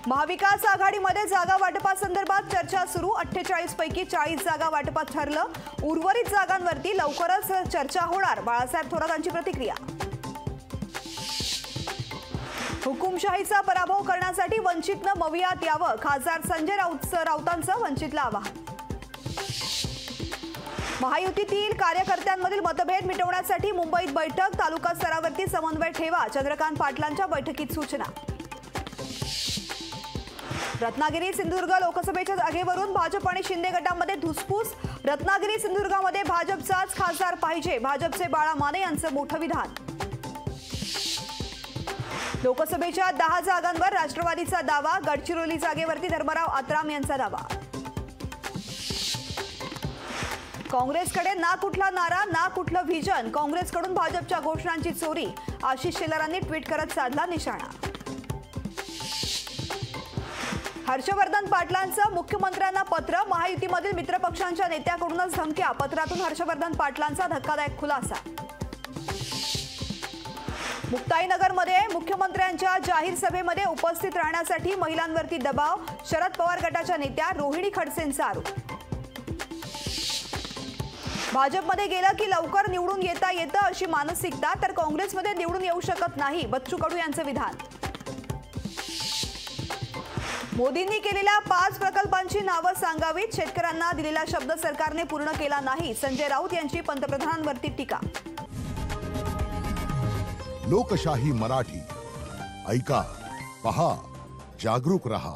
महाविकास आघाडीमध्ये जागा वाटपासंदर्भात चर्चा सुरू। 48 पैकी 40 जागा वाटपात ठरलं। उर्वरित जागांवरती लवकरच चर्चा होणार। बाळासाहेब थोरातांची प्रतिक्रिया। हुकुमशाहीचा पराभव करण्यासाठी वंचितनं मवियात यावं। खासदार संजय राऊतांचं वंचितला आवाहन। महायुतीतील कार्यकर्त्यांमधील मतभेद मिटवण्यासाठी मुंबईत बैठक। तालुका स्तरावरती समन्वय ठेवा। चंद्रकांत पाटलांच्या बैठकीत सूचना। रत्नागिरी सिंधुदुर्ग लोकसभेच्या जागेवरून भाजप आणि शिंदे गटामध्ये धुसफूस। रत्नागिरी सिंधुदुर्गामध्ये भाजपचाच खासदार पाहिजे। भाजपचे बाळा माने यांचं मोठं विधान। लोकसभेच्या 10 जागांवर राष्ट्रवादीचा दावा। गडचिरोली जागेवरती धर्मराव आत्राम यांचा दावा। काँग्रेसकडे ना कुठला नारा ना कुठलं व्हिजन। काँग्रेसकडून भाजपच्या घोषणांची चोरी। आशिष शेलारांनी ट्विट करत साधला निशाणा। हर्षवर्धन पाटलांचं मुख्यमंत्र्यांना पत्र। महायुतीमधील मित्रपक्षांच्या नेत्याकडूनच धमक्या। पत्रातून हर्षवर्धन पाटलांचा धक्कादायक खुलासा। मुक्ताईनगरमध्ये मुख्यमंत्र्यांच्या जाहीर सभेमध्ये उपस्थित राहण्यासाठी महिलांवरती दबाव। शरद पवार गटाच्या नेत्या रोहिणी खडसेंचा आरोप। भाजपमध्ये गेलं की लवकर निवडून येता येतं अशी मानसिकता, तर काँग्रेसमध्ये निवडून येऊ शकत नाही। बच्चू कडू यांचं विधान। मोदींनी केलेल्या 5 प्रकल्पांची नावं सांगावीत। शेतकऱ्यांना दिलेला शब्द सरकारने पूर्ण केला नाही। संजय राऊत यांची पंतप्रधानांवरती टीका। लोकशाही मराठी ऐका, पहा, जागरूक रहा।